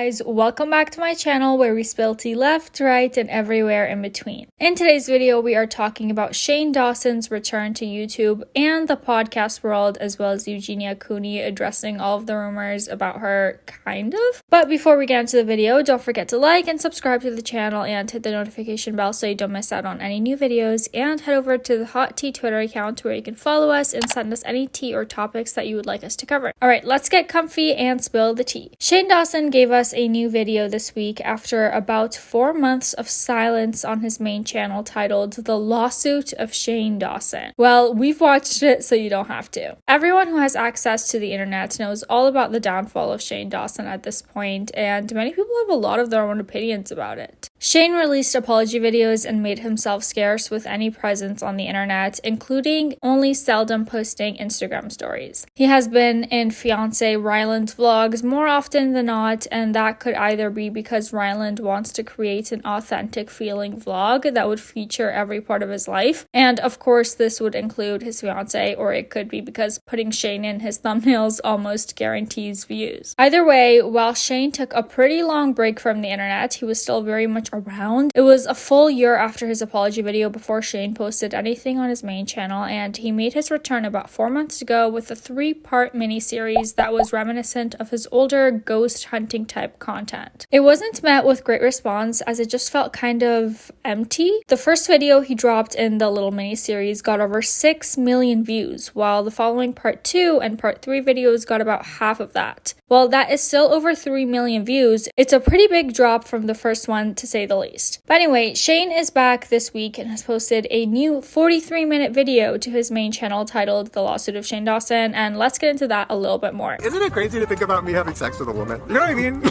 guys, welcome back to my channel where we spill tea left, right, and everywhere in between. In today's video, we are talking about Shane Dawson's return to YouTube and the podcast world, as well as Eugenia Cooney addressing all of the rumors about her, kind of. But before we get into the video, don't forget to like and subscribe to the channel and hit the notification bell so you don't miss out on any new videos, and head over to the Hot Tea Twitter account where you can follow us and send us any tea or topics that you would like us to cover. Alright, let's get comfy and spill the tea. Shane Dawson gave us a new video this week after about 4 months of silence on his main channel titled The Lawsuit of Shane Dawson. Well, we've watched it so you don't have to. Everyone who has access to the internet knows all about the downfall of Shane Dawson at this point, and many people have a lot of their own opinions about it. Shane released apology videos and made himself scarce with any presence on the internet, including only seldom posting Instagram stories. He has been in fiance Ryland's vlogs more often than not, and that could either be because Ryland wants to create an authentic feeling vlog that would feature every part of his life, and of course this would include his fiance, or it could be because putting Shane in his thumbnails almost guarantees views. Either way, while Shane took a pretty long break from the internet, he was still very much around. It was a full year after his apology video before Shane posted anything on his main channel, and he made his return about 4 months ago with a 3-part miniseries that was reminiscent of his older ghost hunting type content. It wasn't met with great response as it just felt kind of empty. The first video he dropped in the little miniseries got over 6 million views, while the following part 2 and part 3 videos got about half of that. While that is still over 3 million views, it's a pretty big drop from the first one, to say the least. But anyway, Shane is back this week and has posted a new 43-minute video to his main channel titled The Lawsuit of Shane Dawson, and let's get into that a little bit more. Isn't it crazy to think about me having sex with a woman? You know what I mean?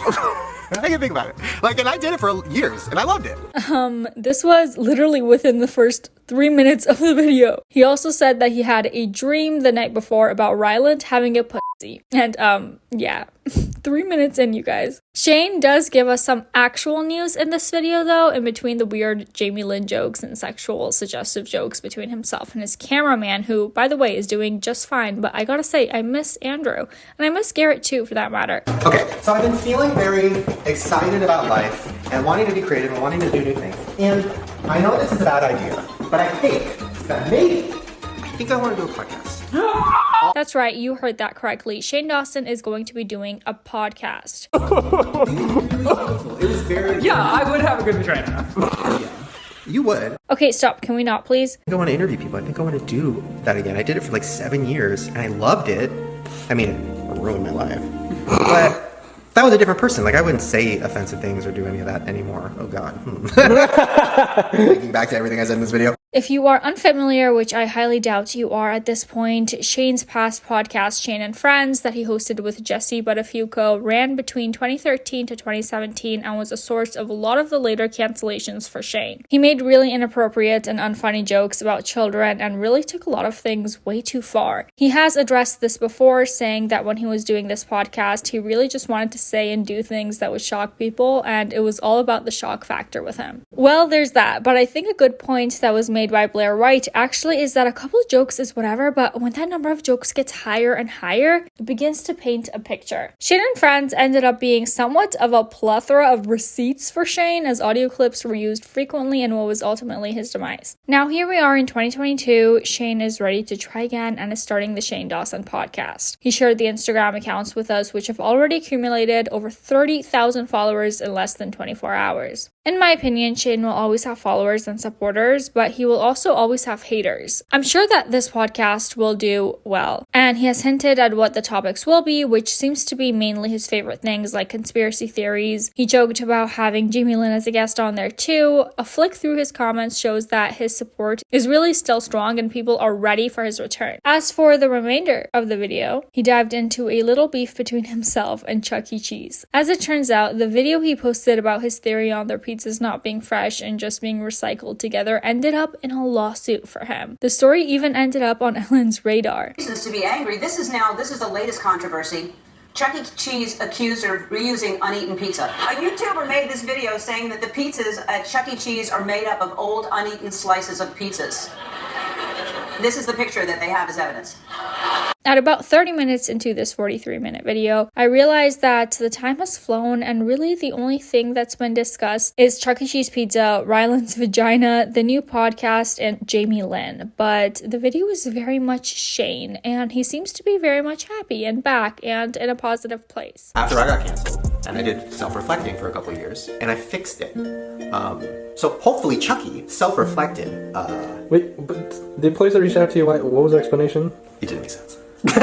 I can think about it. And I did it for years, and I loved it. This was literally within the first 3 minutes of the video. He also said that he had a dream the night before about Ryland having a pussy. And, yeah. 3 minutes in, you guys. Shane does give us some actual news in this video, though, in between the weird Jamie Lynn jokes and sexual suggestive jokes between himself and his cameraman, who, by the way, is doing just fine. But I gotta say, I miss Andrew. And I miss Garrett, too, for that matter. Okay, so I've been feeling very excited about life and wanting to be creative and wanting to do new things. And I know this is a bad idea, but I think that maybe I want to do a podcast. That's right, you heard that correctly. Shane Dawson is going to be doing a podcast. It was very... Yeah, I would have a good vagina. Yeah. You would. Okay, stop. Can we not, please? I want to interview people. I think I want to do that again. I did it for like 7 years, and I loved it. I mean, it ruined my life. But that was a different person. Like, I wouldn't say offensive things or do any of that anymore. Oh, God. Thinking back to everything I said in this video. If you are unfamiliar, which I highly doubt you are at this point, Shane's past podcast, Shane and Friends, that he hosted with Jesse Buttafuoco, ran between 2013 to 2017 and was a source of a lot of the later cancellations for Shane. He made really inappropriate and unfunny jokes about children and really took a lot of things way too far. He has addressed this before, saying that when he was doing this podcast, he really just wanted to say and do things that would shock people, and it was all about the shock factor with him. Well, there's that, but I think a good point that was made by Blair White actually is that a couple of jokes is whatever, but when that number of jokes gets higher and higher, it begins to paint a picture. Shane and Friends ended up being somewhat of a plethora of receipts for Shane, as audio clips were used frequently in what was ultimately his demise. Now here we are in 2022, Shane is ready to try again and is starting the Shane Dawson podcast. He shared the Instagram accounts with us, which have already accumulated over 30,000 followers in less than 24 hours. In my opinion, Shane will always have followers and supporters, but he will also always have haters. I'm sure that this podcast will do well, and he has hinted at what the topics will be, which seems to be mainly his favorite things like conspiracy theories. He joked about having Jamie Lynn as a guest on there too. A flick through his comments shows that his support is really still strong and people are ready for his return. As for the remainder of the video, he dived into a little beef between himself and Chucky Cheese. As it turns out, the video he posted about his theory on their pizzas not being fresh and just being recycled together ended up in a lawsuit for him. The story even ended up on Ellen's radar. Reasons to be angry. This is the latest controversy. Chucky Cheese accused of reusing uneaten pizza. A YouTuber made this video saying that the pizzas at Chucky Cheese are made up of old uneaten slices of pizzas. This is the picture that they have as evidence. At about 30 minutes into this 43-minute video, I realized that the time has flown and really the only thing that's been discussed is Chuck E. Cheese pizza, Ryland's vagina, the new podcast, and Jamie Lynn. But the video is very much Shane, and he seems to be very much happy and back and in a positive place. After I got canceled, and I did self-reflecting for a couple years, and I fixed it. So hopefully Chucky self-reflected. Wait, but the place that reached out to you, what was the explanation? It didn't make sense. Keeping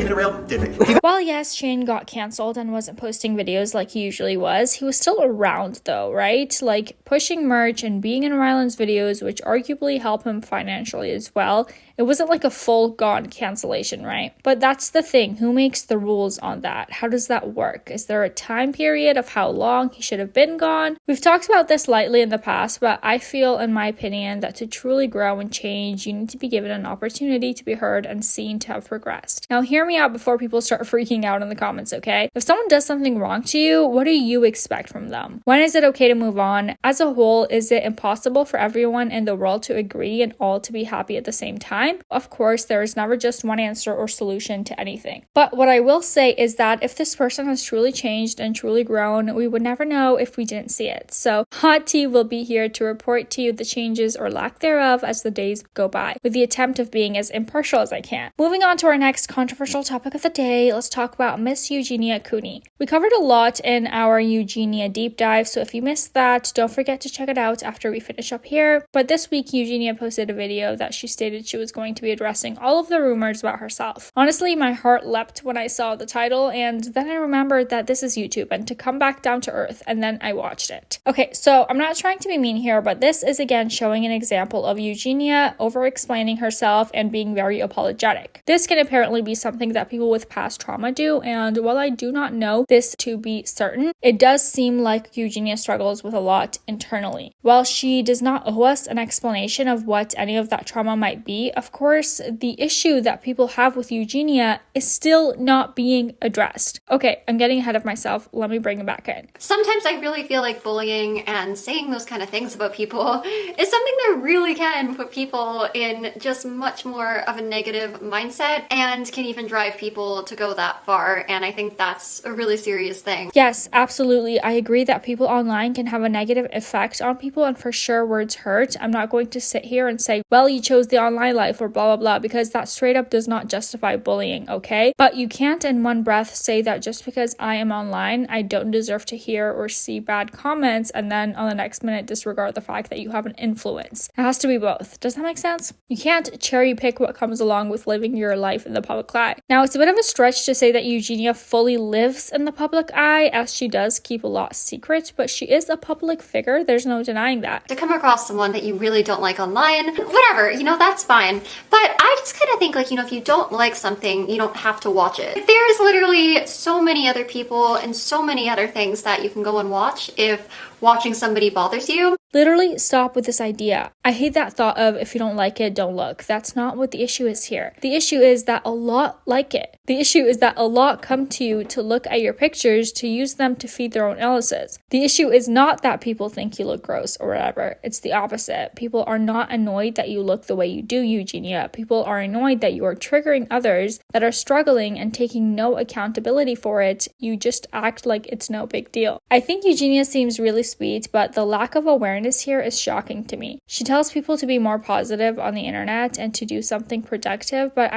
it real, didn't make sense. While yes, Shane got canceled and wasn't posting videos like he usually was, he was still around though, right? Like pushing merch and being in Ryland's videos, which arguably help him financially as well. It wasn't like a full-gone cancellation, right? But that's the thing. Who makes the rules on that? How does that work? Is there a time period of how long he should have been gone? We've talked about this lightly in the past, but I feel, in my opinion, that to truly grow and change, you need to be given an opportunity to be heard and seen to have progressed. Now, hear me out before people start freaking out in the comments, okay? If someone does something wrong to you, what do you expect from them? When is it okay to move on? As a whole, is it impossible for everyone in the world to agree and all to be happy at the same time? Of course, there is never just one answer or solution to anything. But what I will say is that if this person has truly changed and truly grown, we would never know if we didn't see it. So Hot Tea will be here to report to you the changes or lack thereof as the days go by, with the attempt of being as impartial as I can. Moving on to our next controversial topic of the day, let's talk about Miss Eugenia Cooney. We covered a lot in our Eugenia deep dive, so if you missed that, don't forget to check it out after we finish up here. But this week, Eugenia posted a video that she stated she was going to be addressing all of the rumors about herself. Honestly, my heart leapt when I saw the title, and then I remembered that this is YouTube and to come back down to earth, and then I watched it. Okay, so I'm not trying to be mean here, but this is again showing an example of Eugenia over-explaining herself and being very apologetic. This can apparently be something that people with past trauma do, and while I do not know this to be certain, it does seem like Eugenia struggles with a lot internally. While she does not owe us an explanation of what any of that trauma might be, of course, the issue that people have with Eugenia is still not being addressed. Okay, I'm getting ahead of myself. Let me bring it back in. Sometimes I really feel like bullying and saying those kind of things about people is something that really can put people in just much more of a negative mindset and can even drive people to go that far. And I think that's a really serious thing. Yes, absolutely. I agree that people online can have a negative effect on people, and for sure words hurt. I'm not going to sit here and say, well, you chose the online life or blah, blah, blah, because that straight up does not justify bullying, okay? But you can't in one breath say that just because I am online, I don't deserve to hear or see bad comments, and then on the next minute disregard the fact that you have an influence. It has to be both. Does that make sense? You can't cherry pick what comes along with living your life in the public eye. Now, it's a bit of a stretch to say that Eugenia fully lives in the public eye, as she does keep a lot secret, but she is a public figure. There's no denying that. To come across someone that you really don't like online, whatever, that's fine. But I just kind of think, if you don't like something, you don't have to watch it. There's literally so many other people and so many other things that you can go and watch if watching somebody bothers you. Literally stop with this idea. I hate that thought of if you don't like it, don't look. That's not what the issue is here. The issue is that a lot like it. The issue is that a lot come to you to look at your pictures to use them to feed their own illnesses. The issue is not that people think you look gross or whatever. It's the opposite. People are not annoyed that you look the way you do, Eugenia. People are annoyed that you are triggering others that are struggling and taking no accountability for it. You just act like it's no big deal. I think Eugenia seems really sweet, but the lack of awareness here is shocking to me. She tells people to be more positive on the internet and to do something productive, but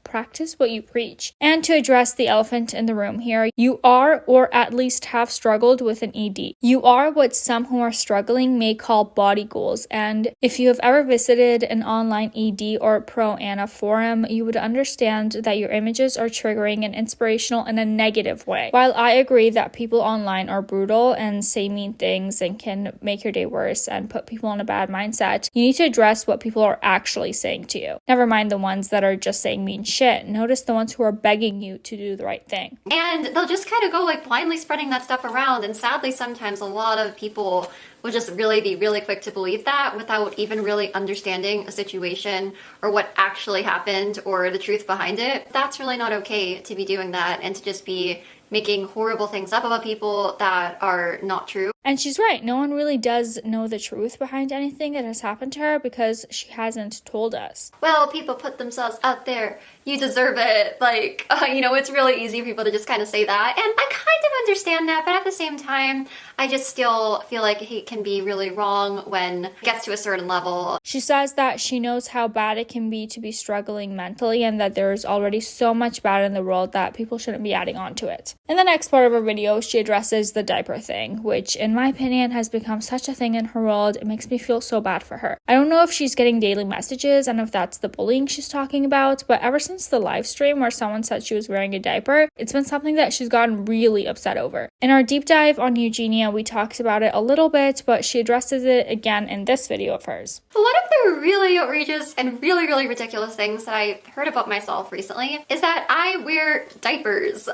practice what you preach. And to address the elephant in the room here, you are, or at least have struggled with an ED. You are what some who are struggling may call body goals, and if you have ever visited an online ED or pro-Ana forum, you would understand that your images are triggering and inspirational in a negative way. While I agree that people online are brutal and say mean things and can make your day worse and put people in a bad mindset, you need to address what people are actually saying to you. Never mind the ones that are just saying mean shit. Notice the ones who are begging you to do the right thing. And they'll just kind of go blindly spreading that stuff around. And sadly, sometimes a lot of people will just really be really quick to believe that without even really understanding a situation or what actually happened or the truth behind it. That's really not okay to be doing that and to just be making horrible things up about people that are not true. And she's right, no one really does know the truth behind anything that has happened to her because she hasn't told us. Well, people put themselves out there. You deserve it. Like, it's really easy for people to just kind of say that. And I kind of understand that, but at the same time, I just still feel like it can be really wrong when it gets to a certain level. She says that she knows how bad it can be to be struggling mentally and that there's already so much bad in the world that people shouldn't be adding on to it. In the next part of her video, she addresses the diaper thing, which in my opinion has become such a thing in her world. It makes me feel so bad for her. I don't know if she's getting daily messages and if that's the bullying she's talking about, but ever since the live stream where someone said she was wearing a diaper, it's been something that she's gotten really upset over. In our deep dive on Eugenia, we talked about it a little bit, but she addresses it again in this video of hers. One of the really outrageous and really ridiculous things that I heard about myself recently is that I wear diapers.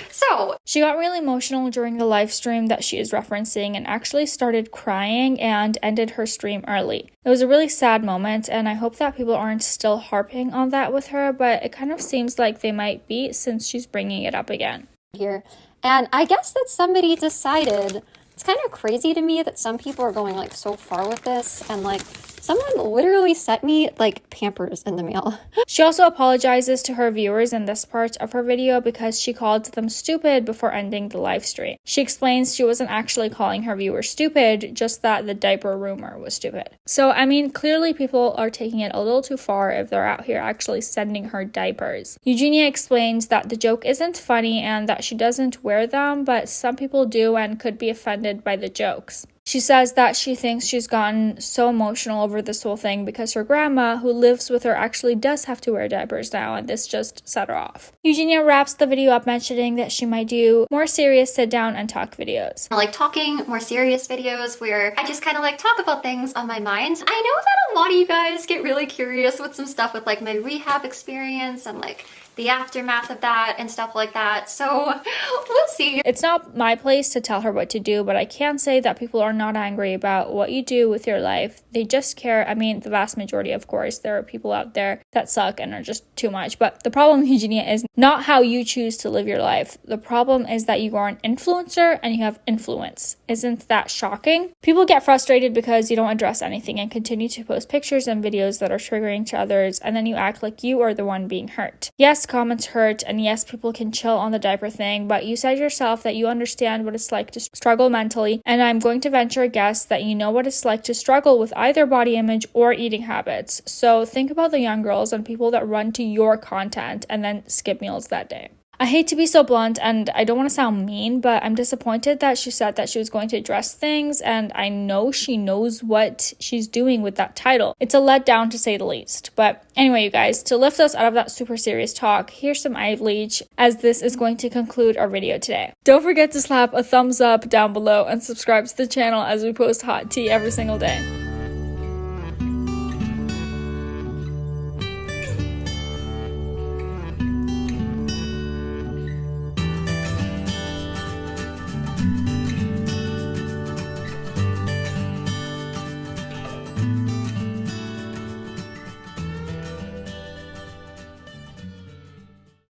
So she got really emotional during the live stream that she is referencing and actually started crying and ended her stream early. It was a really sad moment, and I hope that people aren't still harping on that with her, but it kind of seems like they might be since she's bringing it up again. Here. And I guess that somebody decided, it's kind of crazy to me that some people are going like so far with this, and like someone literally sent me like Pampers in the mail. She also apologizes to her viewers in this part of her video because she called them stupid before ending the live stream. She explains she wasn't actually calling her viewers stupid, just that the diaper rumor was stupid. So, I mean, clearly people are taking it a little too far if they're out here actually sending her diapers. Eugenia explains that the joke isn't funny and that she doesn't wear them, but some people do and could be offended by the jokes. She says that she thinks she's gotten so emotional over this whole thing because her grandma, who lives with her, actually does have to wear diapers now, and this just set her off. Eugenia wraps the video up mentioning that she might do more serious sit down and talk videos. I like talking more serious videos where I just kind of like talk about things on my mind. I know that a lot of you guys get really curious with some stuff with like my rehab experience and like the aftermath of that and stuff like that, so we'll see. It's not my place to tell her what to do, but I can say that people are not angry about what you do with your life. They just care. I mean, the vast majority, of course. There are people out there that suck and are just too much, but the problem, Eugenia, is not how you choose to live your life. The problem is that you are an influencer and you have influence. Isn't that shocking? People get frustrated because you don't address anything and continue to post pictures and videos that are triggering to others, and then you act like you are the one being hurt. Yes, comments hurt, and yes, people can chill on the diaper thing, but you said yourself that you understand what it's like to struggle mentally, and I'm going to venture a guess that you know what it's like to struggle with either body image or eating habits. So think about the young girls and people that run to your content and then skip meals that day. I hate to be so blunt and I don't want to sound mean, but I'm disappointed that she said that she was going to address things, and I know she knows what she's doing with that title. It's a letdown to say the least. But anyway, you guys, to lift us out of that super serious talk, here's some eye bleach, as this is going to conclude our video today. Don't forget to slap a thumbs up down below and subscribe to the channel as we post hot tea every single day.